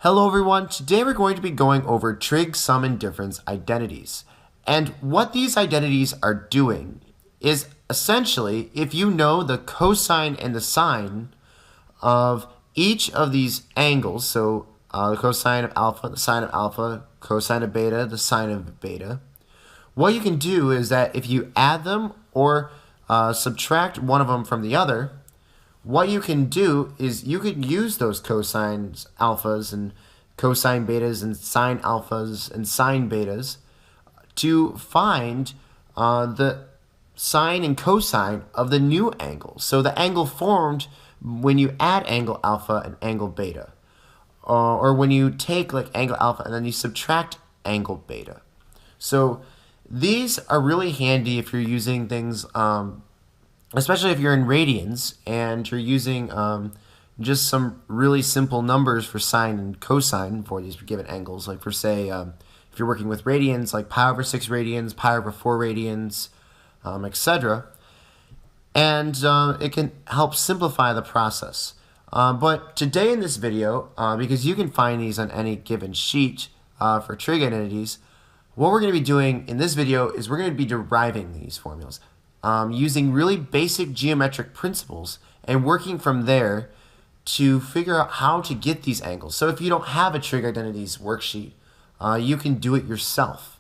Hello everyone, today we're going to be going over trig sum and difference identities. And what these identities are doing is essentially, if you know the cosine and the sine of each of these angles, so the cosine of alpha, the sine of alpha, cosine of beta, the sine of beta, what you can do is that if you add them or subtract one of them from the other, what you can do is you can use those cosines alphas and cosine betas and sine alphas and sine betas to find the sine and cosine of the new angle. So the angle formed when you add angle alpha and angle beta, or when you take like angle alpha and then you subtract angle beta. So these are really handy if you're using things especially if you're in radians and you're using just some really simple numbers for sine and cosine for these given angles. Like for say, if you're working with radians, like pi over 6 radians, pi over 4 radians, etc. And it can help simplify the process. But today in this video, because you can find these on any given sheet for trig identities, what we're going to be doing in this video is we're going to be deriving these formulas. Using really basic geometric principles and working from there to figure out how to get these angles. So if you don't have a trig identities worksheet, you can do it yourself.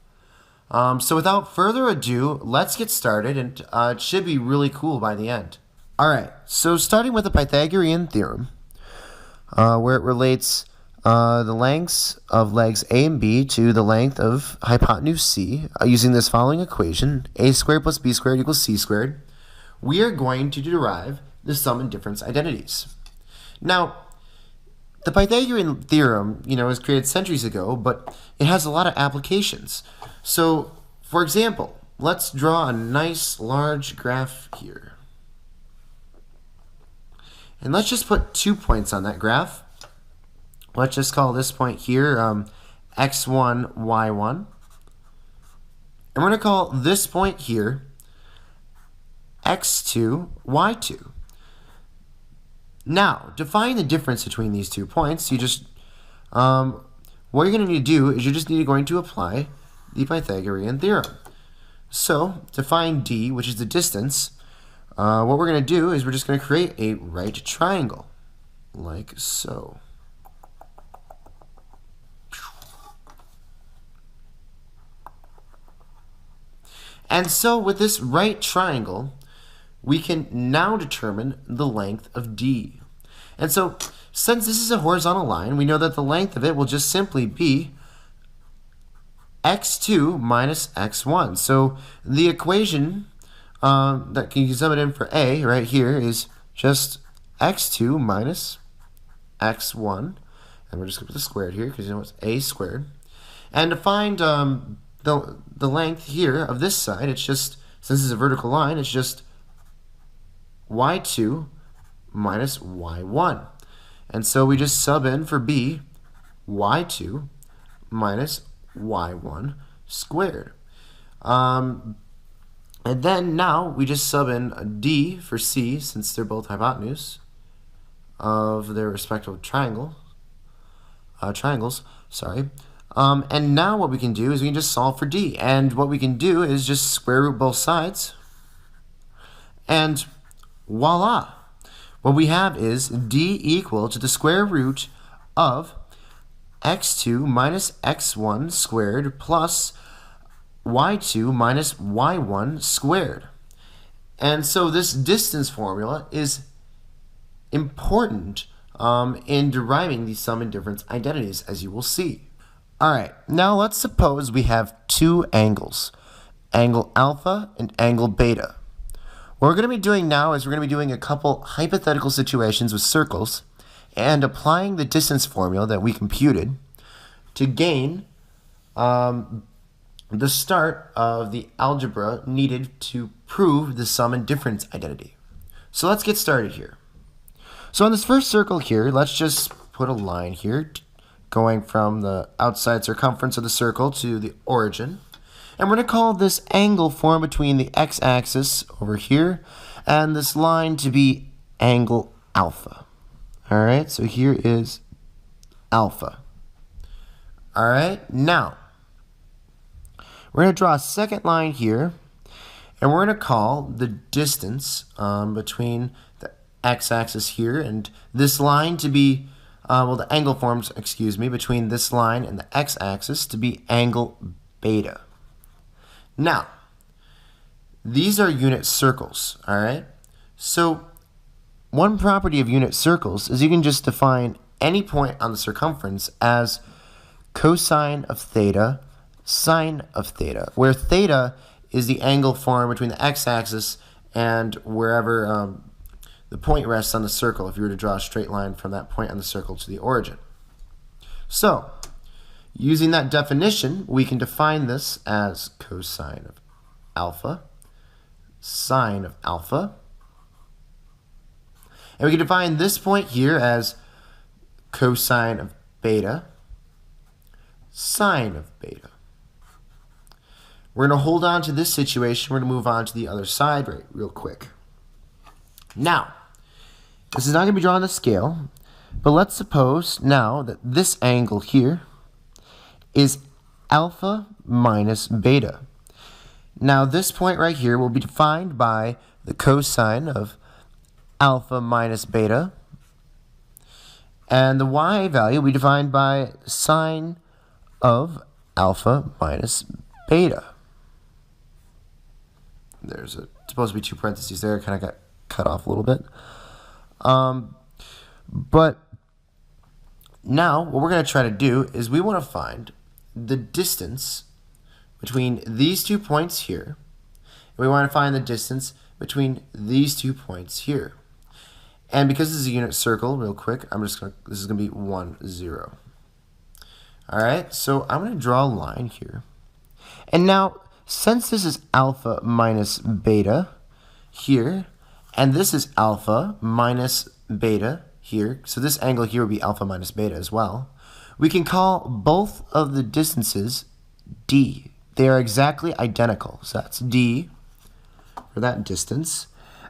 So without further ado, let's get started, and it should be really cool by the end. Alright, so starting with the Pythagorean theorem, where it relates the lengths of legs A and B to the length of hypotenuse C, using this following equation, a squared plus b squared equals c squared, we are going to derive the sum and difference identities. Now, the Pythagorean theorem, was created centuries ago, but it has a lot of applications. So, for example, let's draw a nice large graph here. And let's just put 2 points on that graph. Let's just call this point here x1, y1. And we're going to call this point here x2, y2. Now, to find the difference between these 2 points, you just, what you're going to need to do is you're just going to apply the Pythagorean theorem. So, to find d, which is the distance, what we're going to do is we're just going to create a right triangle, like so. And so with this right triangle, we can now determine the length of D. And so since this is a horizontal line, we know that the length of it will just simply be x2 minus x1. So the equation that can you sum it in for A right here is just x2 minus x1. And we're just going to put the squared here because it's A squared. And to find the length here of this side, it's just, since it's a vertical line, it's just y2 minus y1. And so we just sub in for b y2 minus y1 squared. And then now we just sub in a d for c, since they're both hypotenuse of their respective triangles. And now what we can do is we can just solve for d. And what we can do is just square root both sides. And voila! What we have is d equal to the square root of x2 minus x1 squared plus y2 minus y1 squared. And so this distance formula is important in deriving these sum and difference identities, as you will see. Alright, now let's suppose we have two angles, angle alpha and angle beta. What we're going to be doing now is we're going to be doing a couple hypothetical situations with circles and applying the distance formula that we computed to gain the start of the algebra needed to prove the sum and difference identity. So let's get started here. So on this first circle here, let's just put a line here going from the outside circumference of the circle to the origin. And we're going to call this angle formed between the x-axis over here and this line to be angle alpha. Alright, so here is alpha. All right, now we're going to draw a second line here, and we're going to call the distance between the x-axis here and this line to be, the angle forms, between this line and the x-axis to be angle beta. Now, these are unit circles, all right? So one property of unit circles is you can just define any point on the circumference as cosine of theta, sine of theta, where theta is the angle formed between the x-axis and wherever the point rests on the circle, if you were to draw a straight line from that point on the circle to the origin. So, using that definition, we can define this as cosine of alpha, sine of alpha, and we can define this point here as cosine of beta, sine of beta. We're going to hold on to this situation. We're going to move on to the other side real quick. Now, this is not going to be drawn on the scale, but let's suppose now that this angle here is alpha minus beta. Now, this point right here will be defined by the cosine of alpha minus beta, and the y value will be defined by sine of alpha minus beta. There's supposed to be two parentheses there. It kind of got cut off a little bit. But now what we're going to try to do is we want to find the distance between these 2 points here. And we want to find the distance between these 2 points here. And because this is a unit circle, real quick, this is going to be 1, 0. All right, so I'm going to draw a line here. And now, since this is alpha minus beta here, and this is alpha minus beta here, so this angle here would be alpha minus beta as well, we can call both of the distances d. They are exactly identical, so that's d for that distance.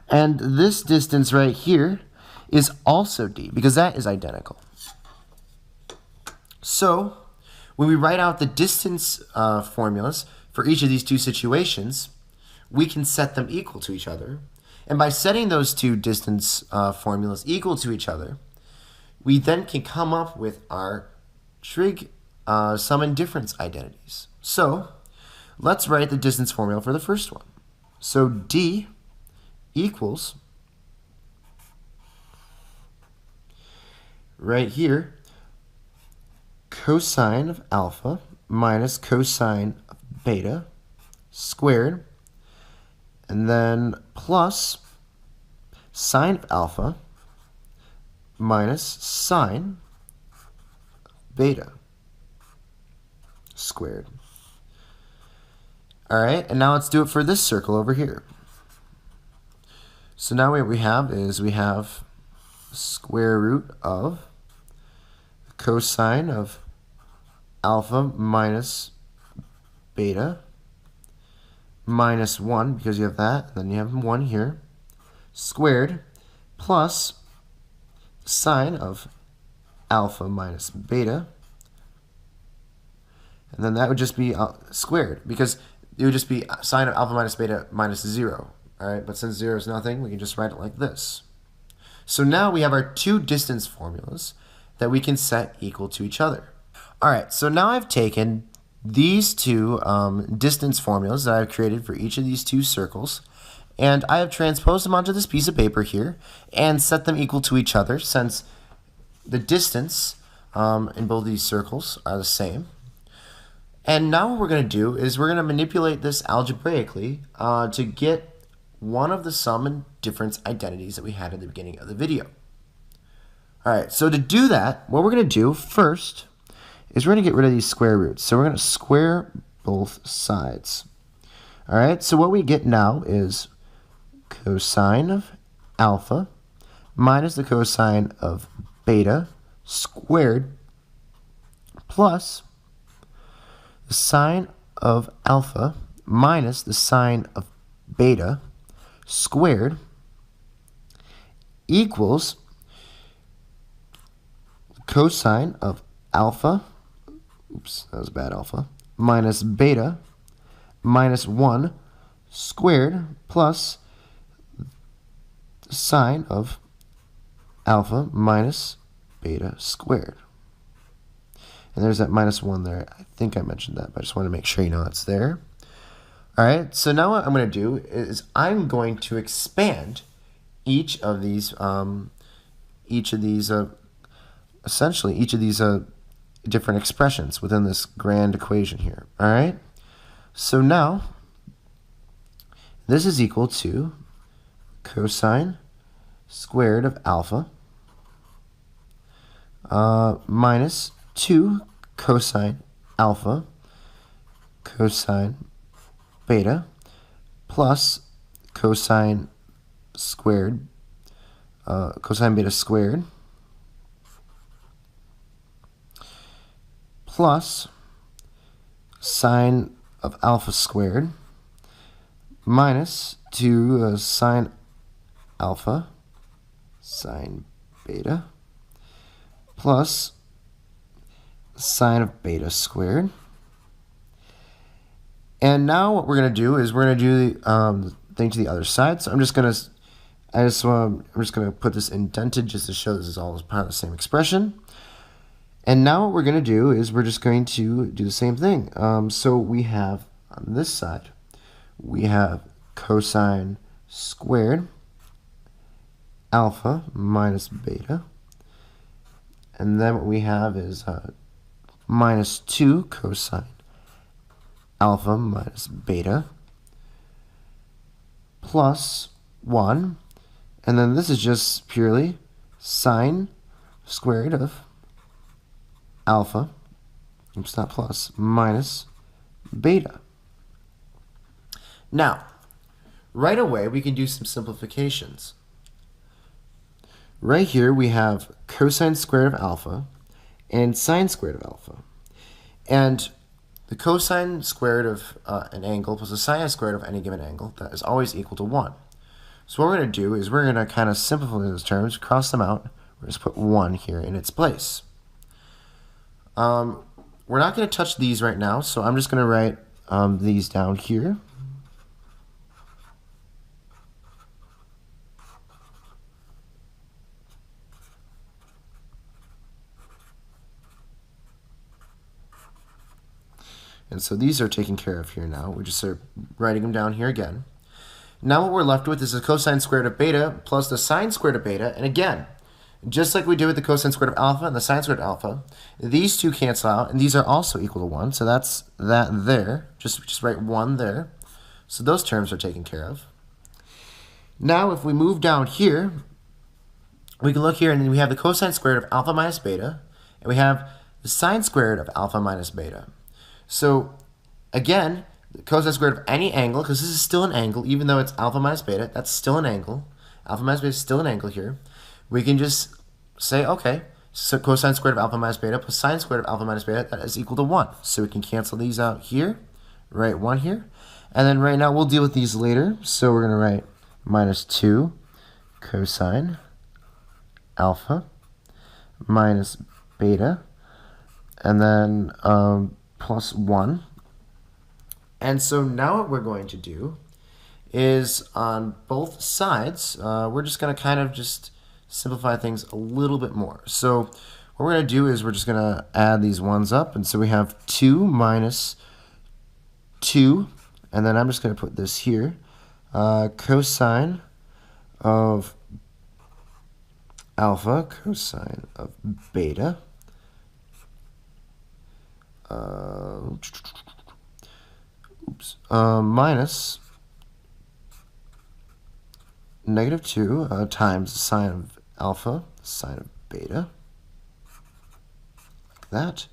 And this distance right here is also d, because that is identical. So, when we write out the distance formulas for each of these two situations, we can set them equal to each other. And by setting those two distance formulas equal to each other, we then can come up with our trig sum and difference identities. So, let's write the distance formula for the first one. So, d equals, right here, cosine of alpha minus cosine of beta squared, and then plus sine of alpha minus sine beta squared. All right, and now let's do it for this circle over here. So now what we have is we have square root of cosine of alpha minus beta minus 1, because you have that, and then you have 1 here, squared, plus sine of alpha minus beta, and then that would just be squared, because it would just be sine of alpha minus beta minus 0. All right, but since 0 is nothing, we can just write it like this. So now we have our two distance formulas that we can set equal to each other. All right, so now I've taken these two distance formulas that I've created for each of these two circles, and I have transposed them onto this piece of paper here and set them equal to each other, since the distance in both these circles are the same. And now what we're going to do is we're going to manipulate this algebraically to get one of the sum and difference identities that we had at the beginning of the video. All right, so to do that, what we're going to do first is we're going to get rid of these square roots. So we're going to square both sides. All right, so what we get now is cosine of alpha minus the cosine of beta squared plus the sine of alpha minus the sine of beta squared equals cosine of alpha oops, that was bad alpha, minus beta minus 1 squared plus the sine of alpha minus beta squared. And there's that minus 1 there. I think I mentioned that, but I just want to make sure you know that's there. All right, so now what I'm going to do is I'm going to expand each of these different expressions within this grand equation here. All right, so now this is equal to cosine squared of alpha minus 2 cosine alpha cosine beta plus cosine squared, cosine beta squared plus sine of alpha squared minus 2 sine alpha sine beta plus sine of beta squared. And now what we're going to do is we're going to do the thing to the other side. So I'm just going to put this indented just to show this is all part of the same expression. And now what we're going to do is we're just going to do the same thing. So we have on this side, we have cosine squared alpha minus beta. And then what we have is minus 2 cosine alpha minus beta plus 1, and then this is just purely sine squared of alpha, oops, not plus, minus beta. Now, right away we can do some simplifications. Right here we have cosine squared of alpha and sine squared of alpha. And the cosine squared of an angle plus the sine squared of any given angle, that is always equal to 1. So what we're going to do is we're going to kind of simplify those terms, cross them out. We're just put 1 here in its place. We're not going to touch these right now, so I'm just going to write these down here. And so these are taken care of here now. We just are writing them down here again. Now what we're left with is the cosine squared of beta plus the sine squared of beta. And again, just like we did with the cosine squared of alpha and the sine squared of alpha, these two cancel out, and these are also equal to 1. So that's that there. Just write 1 there. So those terms are taken care of. Now if we move down here, we can look here, and then we have the cosine squared of alpha minus beta, and we have the sine squared of alpha minus beta. So again, the cosine squared of any angle, because this is still an angle, even though it's alpha minus beta, that's still an angle. Alpha minus beta is still an angle here. We can just say, okay, so cosine squared of alpha minus beta plus sine squared of alpha minus beta, that is equal to 1. So we can cancel these out here, write 1 here. And then right now we'll deal with these later. So we're going to write minus 2 cosine alpha minus beta, and then plus 1. And so now what we're going to do is on both sides, we're just going to kind of just simplify things a little bit more. So what we're going to do is we're just going to add these ones up. And so we have 2 minus 2, and then I'm just going to put this here, cosine of alpha cosine of beta minus negative 2 times the sine of alpha, sine of beta, like that.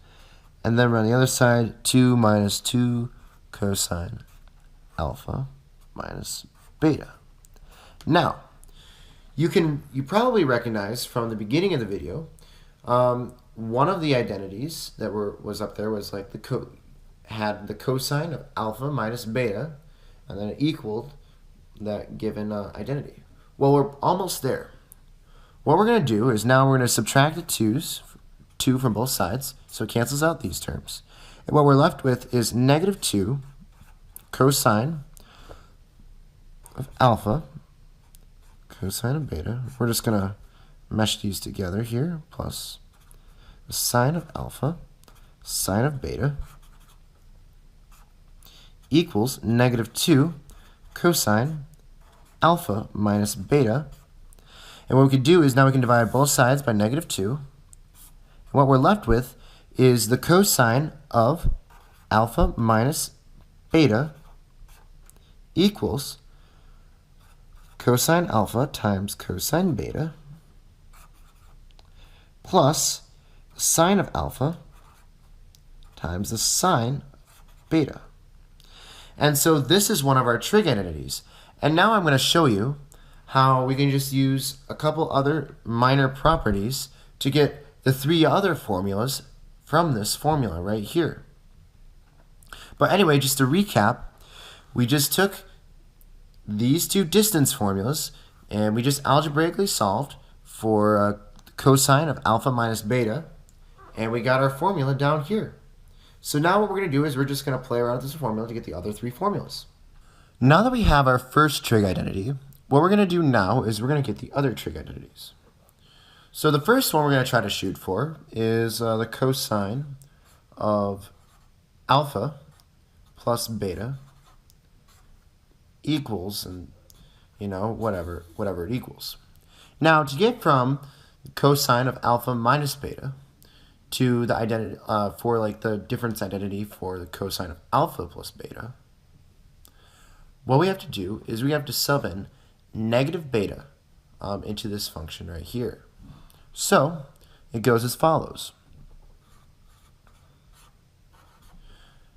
And then on the other side, 2 minus 2 cosine alpha minus beta. Now, you probably recognize from the beginning of the video, one of the identities that was up there was like had the cosine of alpha minus beta, and then it equaled that given identity. Well, we're almost there. What we're going to do is now we're going to subtract the 2 from both sides, so it cancels out these terms. And what we're left with is negative 2 cosine of alpha, cosine of beta. We're just going to mesh these together here, plus the sine of alpha, sine of beta, equals negative 2 cosine alpha minus beta. And what we could do is now we can divide both sides by negative 2. And what we're left with is the cosine of alpha minus beta equals cosine alpha times cosine beta plus the sine of alpha times the sine beta. And so this is one of our trig identities. And now I'm going to show you how we can just use a couple other minor properties to get the 3 other formulas from this formula right here. But anyway, just to recap, we just took these 2 distance formulas and we just algebraically solved for cosine of alpha minus beta, and we got our formula down here. So now what we're going to do is we're just going to play around with this formula to get the other 3 formulas. Now that we have our first trig identity, what we're going to do now is we're going to get the other trig identities. So the first one we're going to try to shoot for is the cosine of alpha plus beta equals, and whatever it equals. Now to get from cosine of alpha minus beta to the identity for like the difference identity for the cosine of alpha plus beta, what we have to do is we have to sub in negative beta into this function right here. So it goes as follows.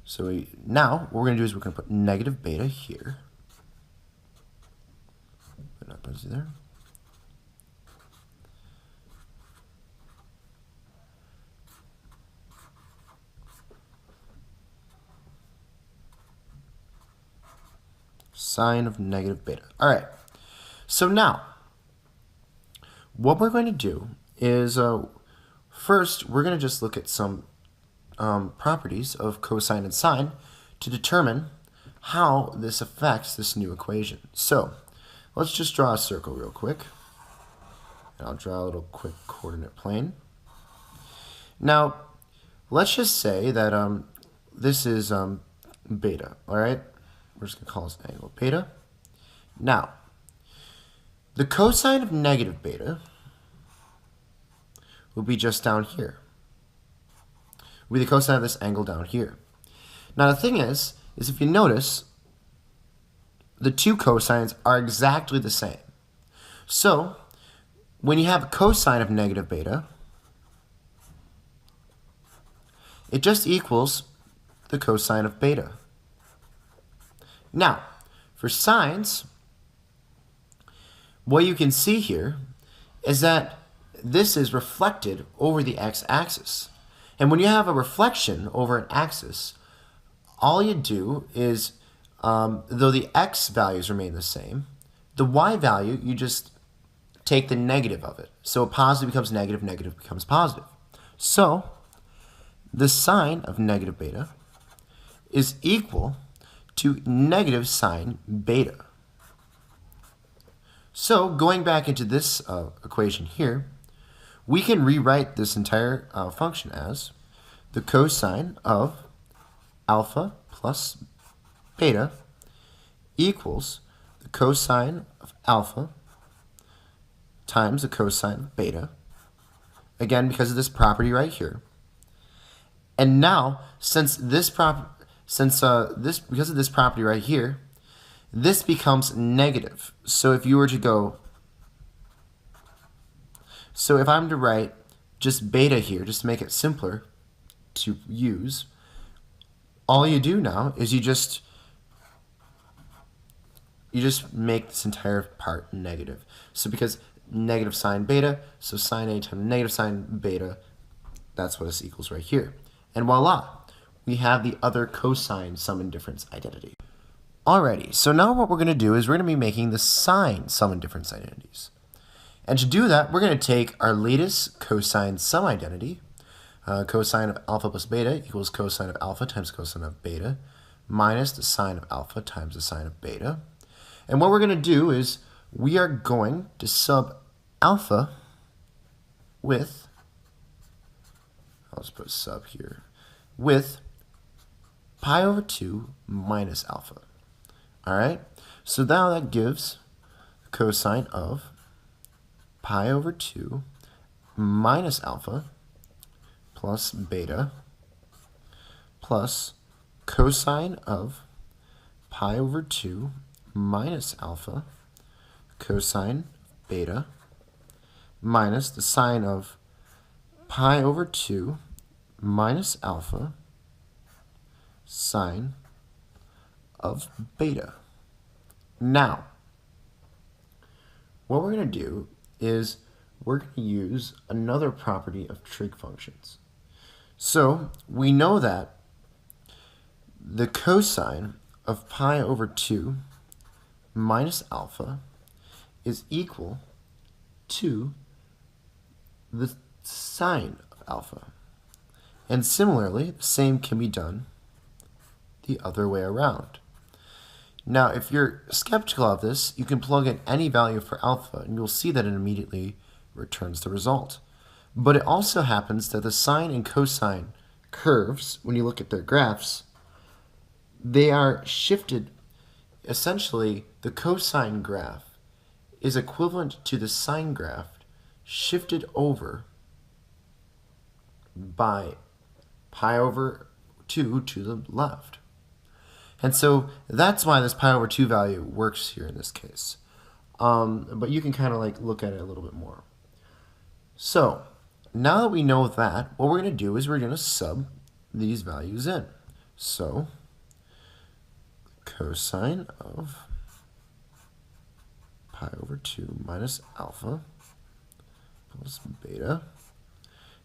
So now what we're going to do is we're going to put negative beta here. Put that parenthesis there. Sine of negative beta. All right. So now, what we're going to do is first we're going to just look at some properties of cosine and sine to determine how this affects this new equation. So let's just draw a circle real quick. And I'll draw a little quick coordinate plane. Now, let's just say that this is beta, all right? We're just going to call this angle beta. Now, the cosine of negative beta will be just down here. Will be the cosine of this angle down here. Now, the thing is if you notice, the 2 cosines are exactly the same. So, when you have a cosine of negative beta, it just equals the cosine of beta. Now, for sines, what you can see here is that this is reflected over the x-axis. And when you have a reflection over an axis, all you do is, though the x values remain the same, the y value, you just take the negative of it. So positive becomes negative, negative becomes positive. So the sine of negative beta is equal to negative sine beta. So going back into this equation here, we can rewrite this entire function as the cosine of alpha plus beta equals the cosine of alpha times the cosine of beta, again because of this property right here. And now, because of this property right here, this becomes negative. So if you were to go, so if I'm to write just beta here, just to make it simpler to use, all you do now is you just make this entire part negative. So because negative sine beta, so sine A times negative sine beta, that's what this equals right here. And voila, we have the other cosine sum and difference identity. Alrighty, so now what we're going to do is we're going to be making the sine sum and difference identities. And to do that, we're going to take our latest cosine sum identity, Cosine of alpha plus beta equals cosine of alpha times cosine of beta minus the sine of alpha times the sine of beta. And what we're going to do is we are going to sub alpha with, I'll just put sub here, with pi over 2 minus alpha. All right? So now that gives cosine of pi over 2 minus alpha plus beta plus cosine of pi over 2 minus alpha cosine beta minus the sine of pi over 2 minus alpha sine of beta. Now, what we're going to do is we're going to use another property of trig functions. So we know that the cosine of pi over 2 minus alpha is equal to the sine of alpha. And similarly, the same can be done the other way around. Now, if you're skeptical of this, you can plug in any value for alpha, and you'll see that it immediately returns the result. But it also happens that the sine and cosine curves, when you look at their graphs, they are shifted. Essentially, the cosine graph is equivalent to the sine graph shifted over by pi over 2 to the left. And so that's why this pi over 2 value works here in this case. But you can kind of like look at it a little bit more. So now that we know that, what we're going to do is we're going to sub these values in. So cosine of pi over 2 minus alpha plus beta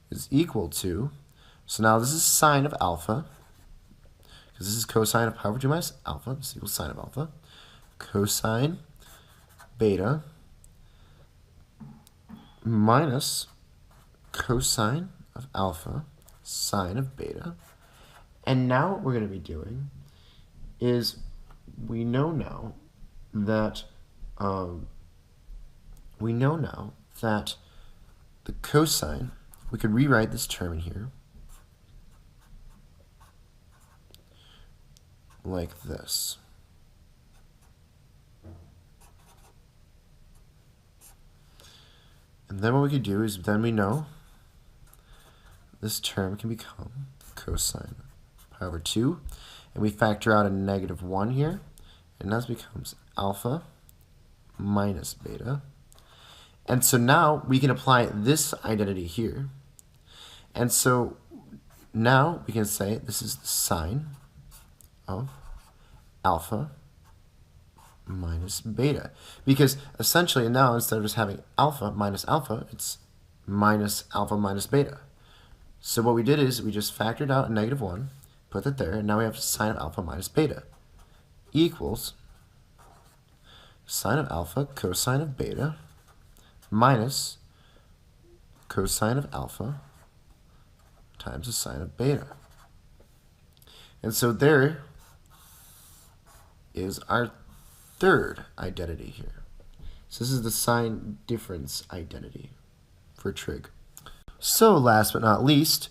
is equal to, so now this is sine of alpha, because this is cosine of pi over 2 minus alpha, this equals sine of alpha, cosine beta minus cosine of alpha sine of beta. And now what we're going to be doing is we know now that the cosine, we could rewrite this term in here like this. And then what we could do is then we know this term can become cosine pi over 2, and we factor out a negative 1 here, and that becomes alpha minus beta. And so now we can apply this identity here. And so now we can say this is the sine of alpha minus beta. Because essentially now instead of just having alpha, it's minus alpha minus beta. So what we did is we just factored out a negative 1, put that there, and now we have sine of alpha minus beta equals sine of alpha cosine of beta minus cosine of alpha times the sine of beta. And so there is our third identity here. So this is the sign difference identity for trig. So last but not least,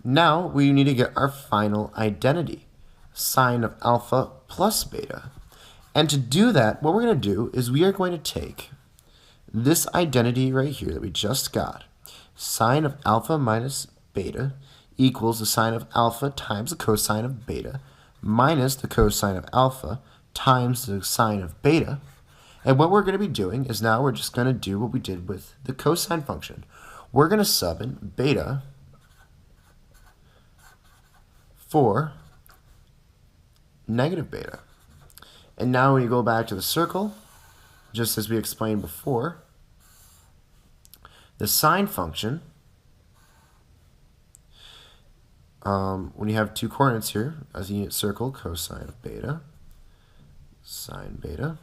now we need to get our final identity, sine of alpha plus beta. And to do that, what we're going to do is we are going to take this identity right here that we just got, sine of alpha minus beta equals the sine of alpha times the cosine of beta minus the cosine of alpha times the sine of beta. And what we're going to be doing is now we're just going to do what we did with the cosine function. We're going to sub in beta for negative beta. And now when you go back to the circle, just as we explained before, the sine function, when you have two coordinates here, as a unit circle, cosine of beta, sine beta,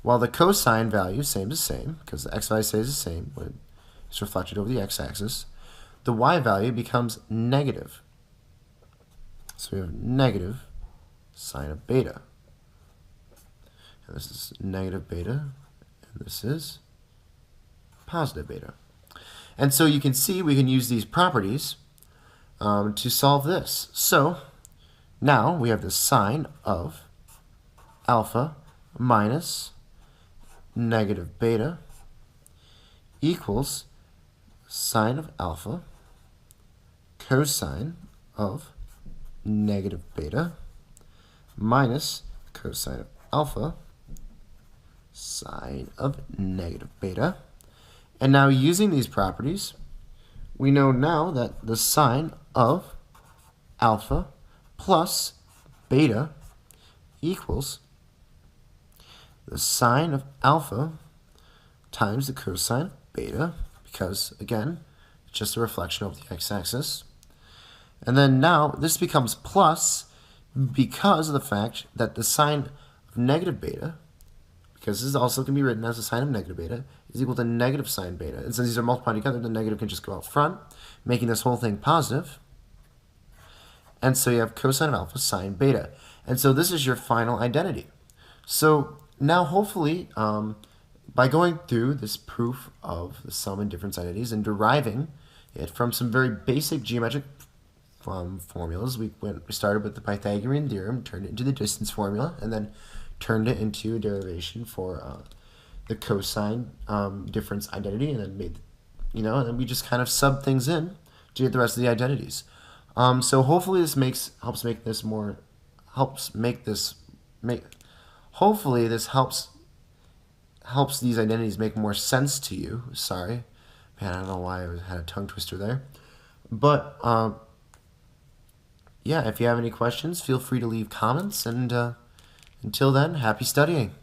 while the cosine value same to same, because the x value stays the same when it's reflected over the x-axis, the y value becomes negative. So we have negative sine of beta. And this is negative beta, and this is positive beta. And so you can see we can use these properties to solve this. So now we have the sine of alpha minus negative beta equals sine of alpha cosine of negative beta minus cosine of alpha sine of negative beta. And now using these properties, we know now that the sine of alpha plus beta equals the sine of alpha times the cosine of beta, because, again, it's just a reflection of the x-axis. And then now this becomes plus because of the fact that the sine of negative beta, because this also can be written as the sine of negative beta, is equal to negative sine beta. And since these are multiplied together, the negative can just go out front, making this whole thing positive. And so you have cosine of alpha sine beta. And so this is your final identity. So now hopefully, by going through this proof of the sum and difference identities and deriving it from some very basic geometric formulas, we started with the Pythagorean theorem, turned it into the distance formula, and then turned it into a derivation for the cosine difference identity, and then made, and then we just kind of sub things in to get the rest of the identities. So hopefully this hopefully this helps these identities make more sense to you. Sorry, man, I don't know why I had a tongue twister there, but yeah, if you have any questions, feel free to leave comments, and until then, happy studying.